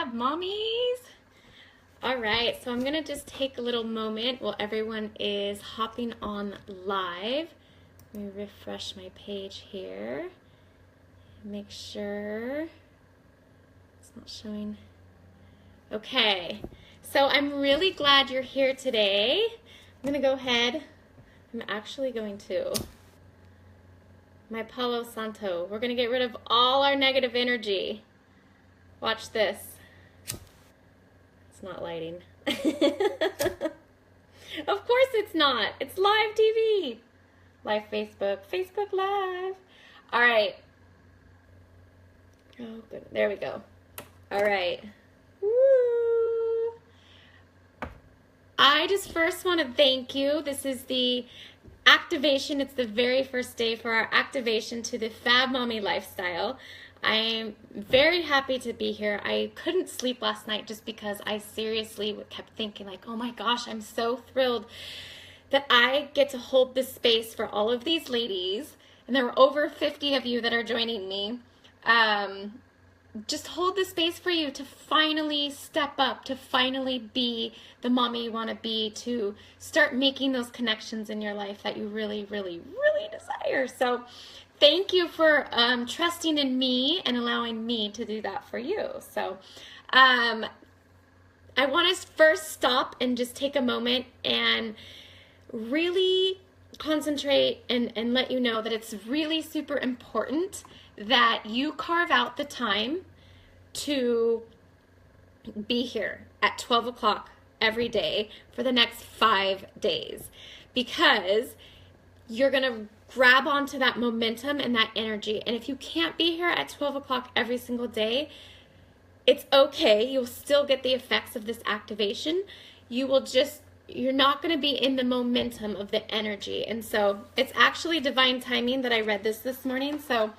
Fab mommies. All right, so I'm gonna just take a little moment while everyone is hopping on live. Let me refresh my page here. Make sure it's not showing. Okay, so I'm really glad you're here today. I'm gonna go ahead. I'm actually going to my Palo Santo. We're gonna get rid of all our negative energy. Watch this. It's not lighting. Of course it's not. It's live TV. Live Facebook. Facebook Live. All right. Oh, good. There we go. All right. Woo. I just first want to thank you. This is the activation. It's the very first day for our activation to the Fab Mommy lifestyle. I'm very happy to be here. I couldn't sleep last night just because I seriously kept thinking like, oh my gosh, I'm so thrilled that I get to hold this space for all of these ladies. And there were over 50 of you that are joining me. Just hold the space for you to finally step up, to finally be the mommy you want to be, to start making those connections in your life that you really, really, really desire. So thank you for trusting in me and allowing me to do that for you. So I want to first stop and just take a moment and really concentrate and let you know that it's really super important that you carve out the time to be here at 12 o'clock every day for the next 5 days, because you're going to grab onto that momentum and that energy. And if you can't be here at 12 o'clock every single day, it's okay. You'll still get the effects of this activation. You're not going to be in the momentum of the energy. And so it's actually divine timing that I read this morning. So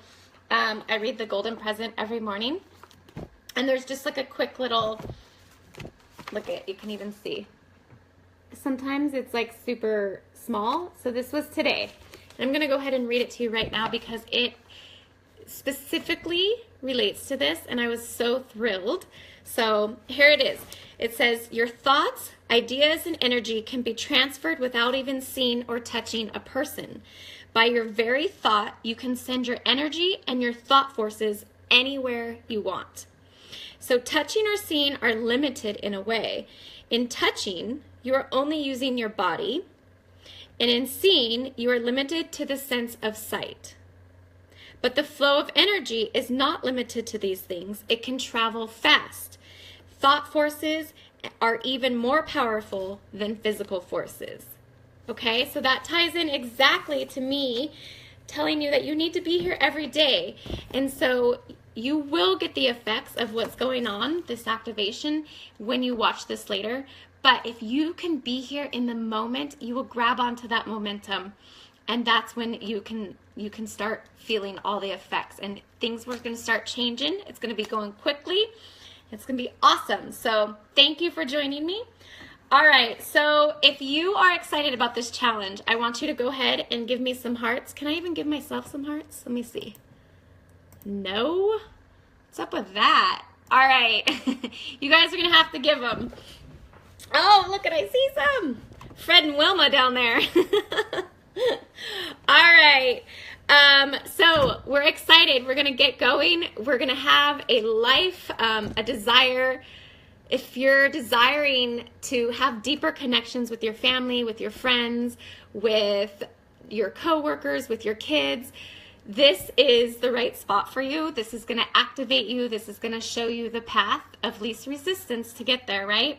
I read the Golden Present every morning. And there's just like a quick little, look at, you can even see. Sometimes it's like super small. So this was today. And I'm going to go ahead and read it to you right now because it specifically relates to this. And I was so thrilled. So here it is. It says, your thoughts, ideas, and energy can be transferred without even seeing or touching a person. By your very thought, you can send your energy and your thought forces anywhere you want. So touching or seeing are limited in a way. In touching, you are only using your body. And in seeing, you are limited to the sense of sight. But the flow of energy is not limited to these things. It can travel fast. Thought forces are even more powerful than physical forces. Okay, so that ties in exactly to me telling you that you need to be here every day. And so you will get the effects of what's going on, this activation, when you watch this later. But if you can be here in the moment, you will grab onto that momentum. And that's when you can start feeling all the effects. And things are going to start changing. It's going to be going quickly. It's going to be awesome. So thank you for joining me. All right, so if you are excited about this challenge, I want you to go ahead and give me some hearts. Can I even give myself some hearts? Let me see. No? What's up with that? All right, you guys are going to have to give them. Oh, look at, I see some. Fred and Wilma down there. All right, so we're excited. We're going to get going. We're going to have a life, a desire. If you're desiring to have deeper connections with your family, with your friends, with your coworkers, with your kids, this is the right spot for you. This is going to activate you. This is going to show you the path of least resistance to get there, right?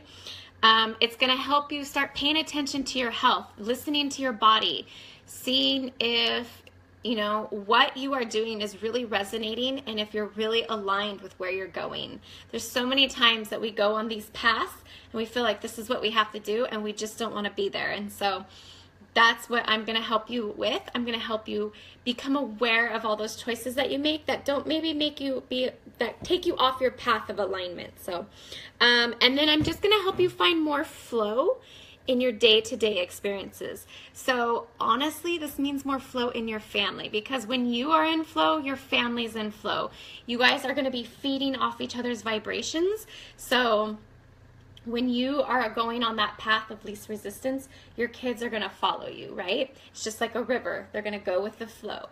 It's going to help you start paying attention to your health, listening to your body, seeing if what you are doing is really resonating and if you're really aligned with where you're going. There's so many times that we go on these paths and we feel like this is what we have to do and we just don't want to be there. And so that's what I'm going to help you with. I'm going to help you become aware of all those choices that you make that don't maybe make you that take you off your path of alignment. So, and then I'm just going to help you find more flow in your day-to-day experiences. So honestly, this means more flow in your family, because when you are in flow, your family's in flow. You guys are going to be feeding off each other's vibrations. So when you are going on that path of least resistance, your kids are going to follow you, right? It's just like a river. They're going to go with the flow.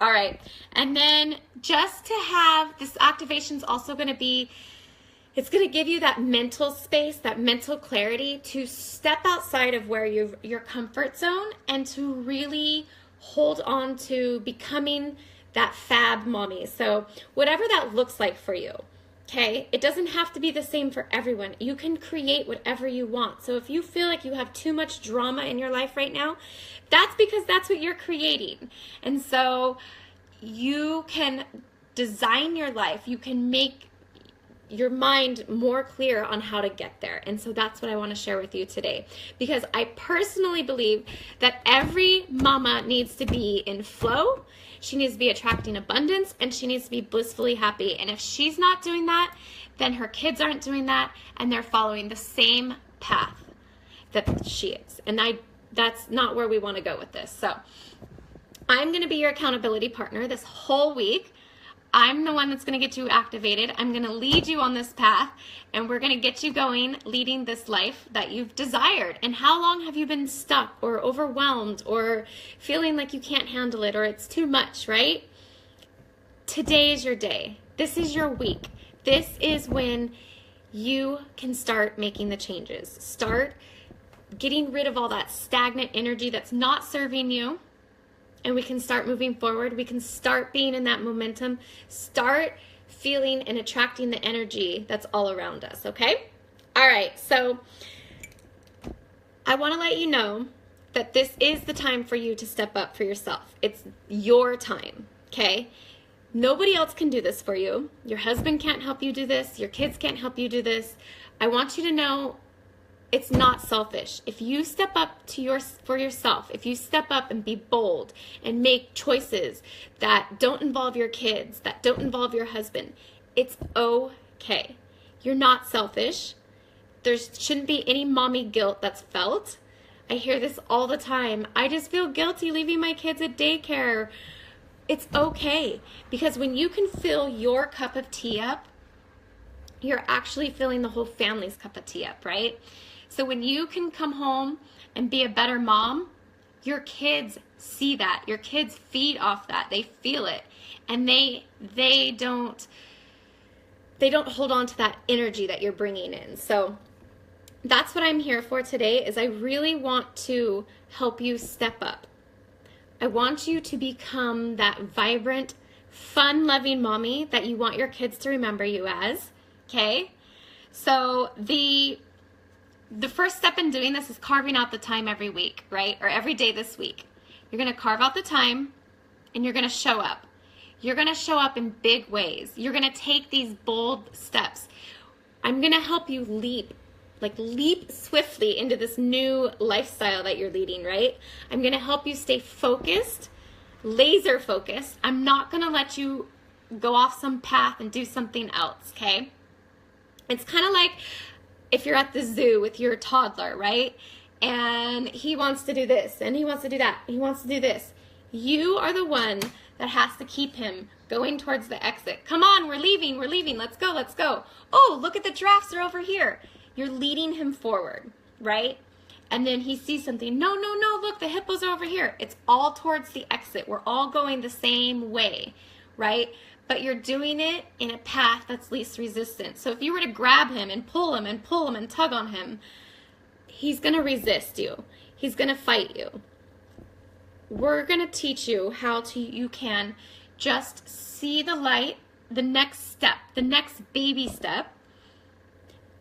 All right. And then just to have this activation is also going to be, it's going to give you that mental space, that mental clarity to step outside of where your comfort zone and to really hold on to becoming that FAB mommy. So whatever that looks like for you, okay? It doesn't have to be the same for everyone. You can create whatever you want. So if you feel like you have too much drama in your life right now, that's because that's what you're creating. And so you can design your life. You can make your mind more clear on how to get there. And so that's what I want to share with you today, because I personally believe that every mama needs to be in flow. She needs to be attracting abundance, and she needs to be blissfully happy. And if she's not doing that, then her kids aren't doing that, and they're following the same path that she is. And that's not where we want to go with this. So I'm going to be your accountability partner this whole week. I'm the one that's going to get you activated. I'm going to lead you on this path, and we're going to get you going, leading this life that you've desired. And how long have you been stuck or overwhelmed or feeling like you can't handle it or it's too much, right? Today is your day. This is your week. This is when you can start making the changes. Start getting rid of all that stagnant energy that's not serving you. And we can start moving forward. We can start being in that momentum. Start feeling and attracting the energy that's all around us, okay? All right, so I want to let you know that this is the time for you to step up for yourself. It's your time, okay? Nobody else can do this for you. Your husband can't help you do this. Your kids can't help you do this. I want you to know it's not selfish. If you step up for yourself, if you step up and be bold and make choices that don't involve your kids, that don't involve your husband, it's okay. You're not selfish. There shouldn't be any mommy guilt that's felt. I hear this all the time. I just feel guilty leaving my kids at daycare. It's okay, because when you can fill your cup of tea up, you're actually filling the whole family's cup of tea up, right? So when you can come home and be a better mom, your kids see that. Your kids feed off that. They feel it. And they don't hold on to that energy that you're bringing in. So that's what I'm here for today, is I really want to help you step up. I want you to become that vibrant, fun-loving mommy that you want your kids to remember you as, okay? So the first step in doing this is carving out the time every week, right? Or every day this week. You're going to carve out the time, and you're going to show up. You're going to show up in big ways. You're going to take these bold steps. I'm going to help you leap swiftly into this new lifestyle that you're leading, right? I'm going to help you stay focused, laser focused. I'm not going to let you go off some path and do something else, okay? It's kind of like if you're at the zoo with your toddler, right? And he wants to do this, and he wants to do that, he wants to do this. You are the one that has to keep him going towards the exit. Come on, we're leaving, let's go, let's go. Oh, look at the giraffes, they're over here. You're leading him forward, right? And then he sees something. No, look, the hippos are over here. It's all towards the exit. We're all going the same way, right? But you're doing it in a path that's least resistance. So if you were to grab him and pull him and pull him and tug on him, he's going to resist you. He's going to fight you. We're going to teach you how you can just see the light, the next step, the next baby step,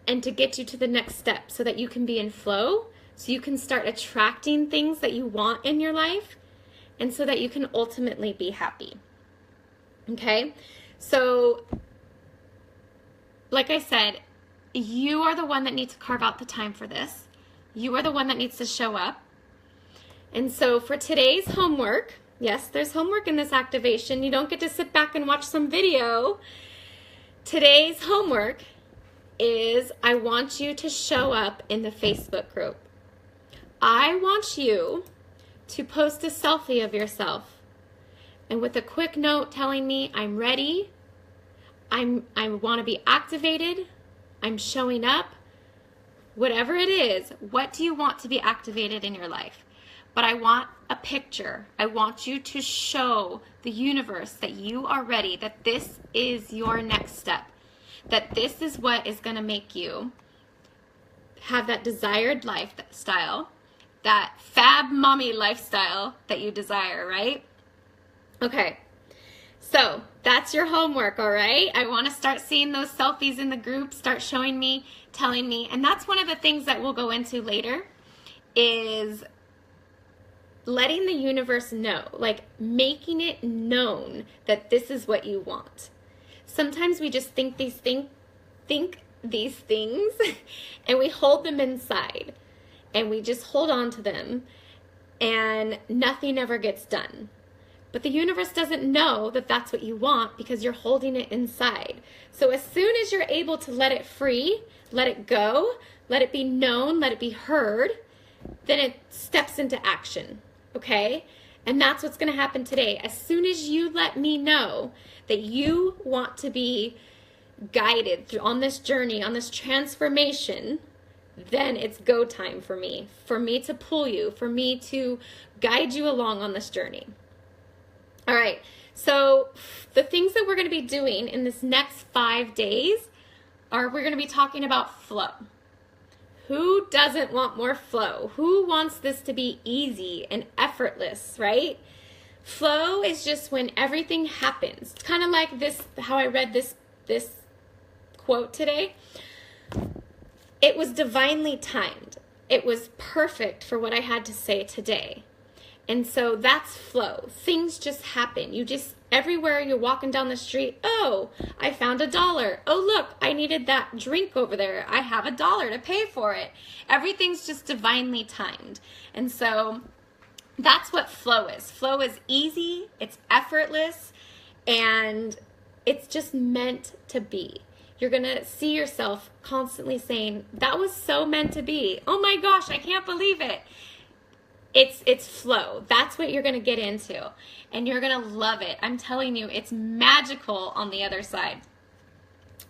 and to get you to the next step so that you can be in flow, so you can start attracting things that you want in your life, and so that you can ultimately be happy. Okay? So, like I said, you are the one that needs to carve out the time for this. You are the one that needs to show up. And so for today's homework, yes, there's homework in this activation. You don't get to sit back and watch some video. Today's homework is I want you to show up in the Facebook group. I want you to post a selfie of yourself and with a quick note telling me I'm ready, I want to be activated, I'm showing up, whatever it is. What do you want to be activated in your life? But I want a picture. I want you to show the universe that you are ready, that this is your next step, that this is what is going to make you have that desired lifestyle, that fab mommy lifestyle that you desire, right? Okay, so that's your homework, all right? I want to start seeing those selfies in the group, start showing me, telling me, and that's one of the things that we'll go into later, is letting the universe know, like making it known that this is what you want. Sometimes we just think these things and we hold them inside and we just hold on to them and nothing ever gets done. But the universe doesn't know that that's what you want because you're holding it inside. So as soon as you're able to let it free, let it go, let it be known, let it be heard, then it steps into action, okay? And that's what's going to happen today. As soon as you let me know that you want to be guided through on this journey, on this transformation, then it's go time for me to pull you, for me to guide you along on this journey. All right, so the things that we're going to be doing in this next 5 days are we're going to be talking about flow. Who doesn't want more flow? Who wants this to be easy and effortless, right? Flow is just when everything happens. It's kind of like this, how I read this quote today. It was divinely timed. It was perfect for what I had to say today. And so that's flow. Things just happen. You just, everywhere you're walking down the street, oh, I found $1. Oh, look, I needed that drink over there. I have $1 to pay for it. Everything's just divinely timed. And so that's what flow is. Flow is easy, it's effortless, and it's just meant to be. You're going to see yourself constantly saying, that was so meant to be. Oh my gosh, I can't believe it. It's flow. That's what you're going to get into, and you're going to love it. I'm telling you, it's magical on the other side.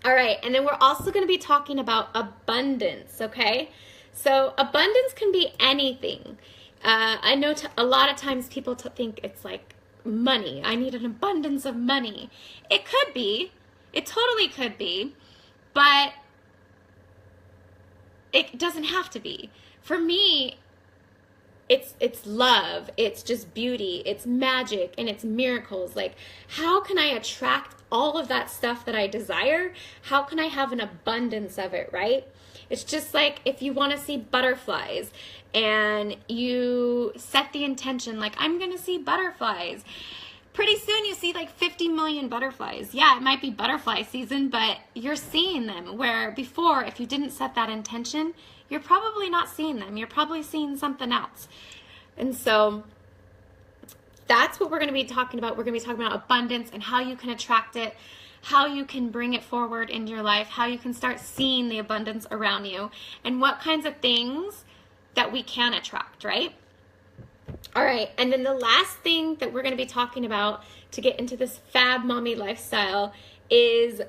All right, and then we're also going to be talking about abundance, okay? So abundance can be anything. I know a lot of times people think it's like money. I need an abundance of money. It could be. It totally could be, but it doesn't have to be. For me, it's love, it's just beauty, it's magic, and it's miracles. Like, how can I attract all of that stuff that I desire? How can I have an abundance of it, right? It's just like if you want to see butterflies and you set the intention, like, I'm going to see butterflies. Pretty soon you see like 50 million butterflies. Yeah, it might be butterfly season, but you're seeing them, where before, if you didn't set that intention, you're probably not seeing them. You're probably seeing something else. And so that's what we're going to be talking about. We're going to be talking about abundance and how you can attract it, how you can bring it forward in your life, how you can start seeing the abundance around you, and what kinds of things that we can attract, right? All right, and then the last thing that we're going to be talking about to get into this fab mommy lifestyle is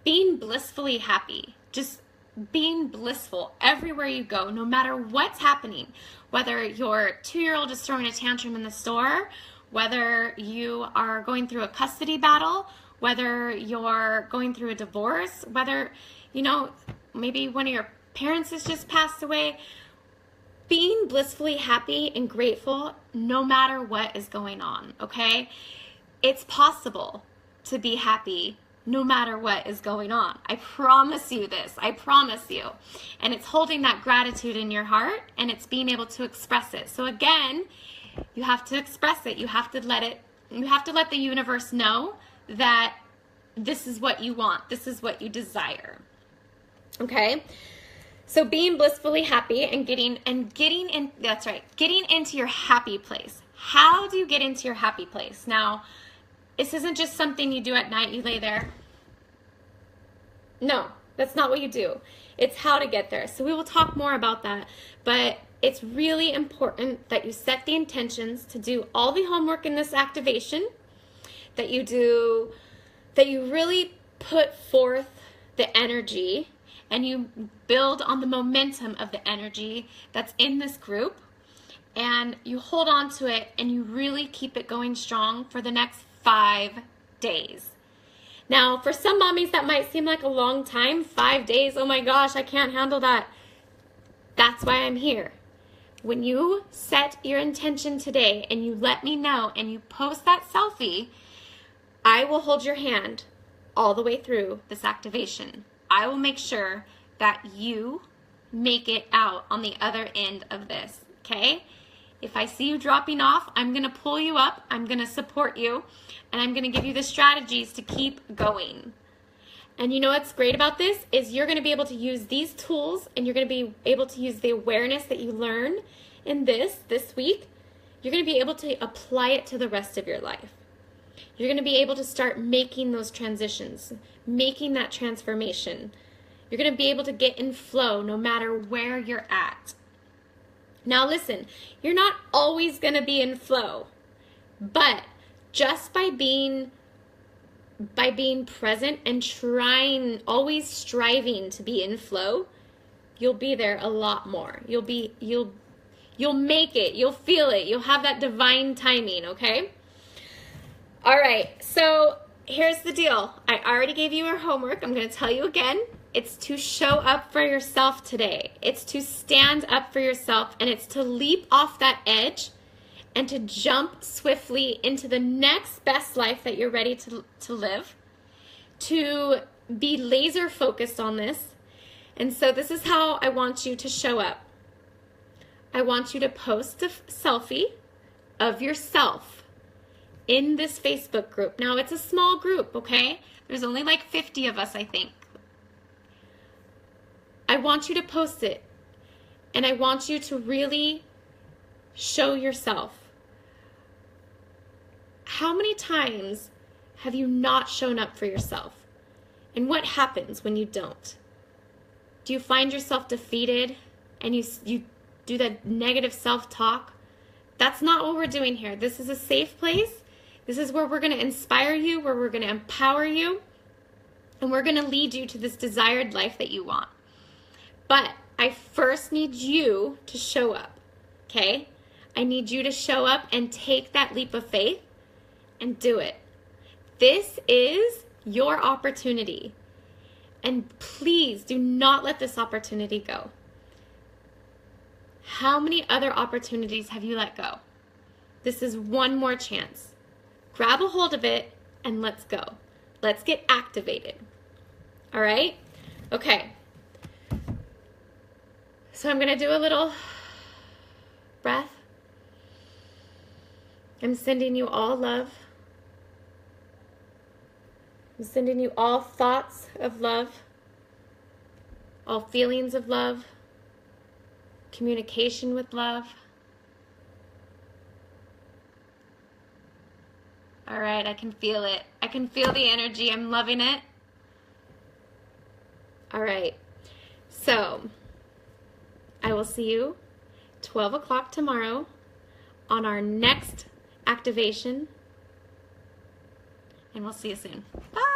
being blissfully happy. Just being blissful everywhere you go, no matter what's happening. Whether your 2-year-old is throwing a tantrum in the store, whether you are going through a custody battle, whether you're going through a divorce, whether, you know, maybe one of your parents has just passed away. Being blissfully happy and grateful no matter what is going on, okay? It's possible to be happy no matter what is going on. I promise you this. I promise you. And it's holding that gratitude in your heart, and it's being able to express it. So again, you have to express it. You have to let the universe know that this is what you want. This is what you desire. Okay? So being blissfully happy and getting into your happy place. How do you get into your happy place? Now, this isn't just something you do at night, you lay there. No, That's not what you do. It's how to get there. So we will talk more about that. But it's really important that you set the intentions to do all the homework in this activation, that you really put forth the energy and you build on the momentum of the energy that's in this group, and you hold on to it and you really keep it going strong for the next 5 days. Now, for some mommies, that might seem like a long time. 5 days, oh my gosh, I can't handle that. That's why I'm here. When you set your intention today and you let me know and you post that selfie, I will hold your hand all the way through this activation. I will make sure that you make it out on the other end of this, okay? If I see you dropping off, I'm going to pull you up, I'm going to support you, and I'm going to give you the strategies to keep going. And you know what's great about this is you're going to be able to use these tools, and you're going to be able to use the awareness that you learn in this week. You're going to be able to apply it to the rest of your life. You're going to be able to start making those transitions, making that transformation. You're going to be able to get in flow no matter where you're at. Now listen, you're not always going to be in flow, but just by being present and always striving to be in flow, you'll be there a lot more. You'll make it, you'll feel it, you'll have that divine timing, okay? All right, so here's the deal. I already gave you your homework. I'm going to tell you again. It's to show up for yourself today. It's to stand up for yourself, and it's to leap off that edge and to jump swiftly into the next best life that you're ready to live, to be laser focused on this. And so this is how I want you to show up. I want you to post a selfie of yourself in this Facebook group. Now, it's a small group, okay? There's only like 50 of us, I think. I want you to post it, and I want you to really show yourself. How many times have you not shown up for yourself? And what happens when you don't? Do you find yourself defeated and you do that negative self-talk? That's not what we're doing here. This is a safe place. This is where we're going to inspire you, where we're going to empower you, and we're going to lead you to this desired life that you want. But I first need you to show up, okay? I need you to show up and take that leap of faith and do it. This is your opportunity. And please do not let this opportunity go. How many other opportunities have you let go? This is one more chance. Grab a hold of it and let's go. Let's get activated. All right? Okay. So I'm going to do a little breath. I'm sending you all love. I'm sending you all thoughts of love, all feelings of love, communication with love. All right, I can feel it. I can feel the energy. I'm loving it. All right, so I will see you 12 o'clock tomorrow on our next activation, and we'll see you soon. Bye.